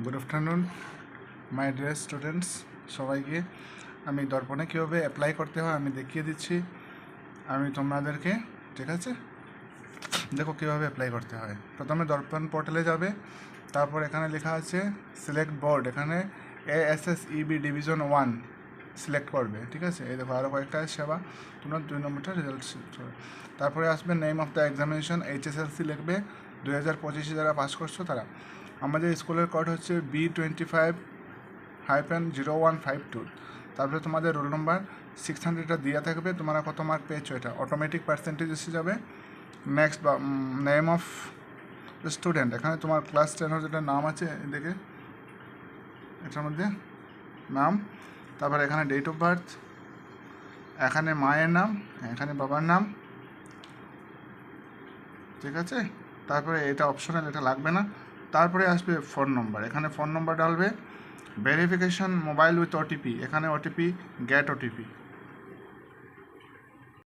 Good afternoon my dear students, সবাইকে আমি দর্পণে কীভাবে অ্যাপ্লাই করতে হয় আমি দেখিয়ে দিচ্ছি। আমি তোমাদেরকে, ঠিক আছে, দেখো কীভাবে অ্যাপ্লাই করতে হয়। প্রথমে দর্পণ পোর্টালে যাবে, তারপর এখানে লেখা আছে সিলেক্ট বোর্ড, এখানে ASSEB ডিভিশন 1 সিলেক্ট করবে, ঠিক আছে। এই দেখো আরও কয়েকটা সেবা, তোমরা 2 নম্বরটা রেজাল্ট সিলেক্ট করবে। তারপরে আসবে name of the examination, HSLC লিখবে, 2025 যারা পাস করছো তারা। আমাদের স্কুলের কোড হচ্ছে B25-0152। তারপরে তোমাদের রোল নম্বর 600টা দেওয়া থাকবে, তোমরা কত মার্ক পেয়েছো এটা অটোমেটিক পার্সেন্টেজ এসে যাবে। নেক্সট নেম অফ স্টুডেন্ট, এখানে তোমার ক্লাস 10 যেটা নাম আছে এদিকে এটার মধ্যে নাম, তারপরে এখানে ডেট অফ বার্থ, এখানে মায়ের নাম, এখানে বাবার নাম, ঠিক আছে। তারপরে এটা অপশনাল, এটা লাগবে না। তারপরে আসবে ফোন নম্বর, এখানে ফোন নম্বর ডালবে। ভেরিফিকেশন মোবাইল উইথ OTP, এখানে OTP গেট OTP।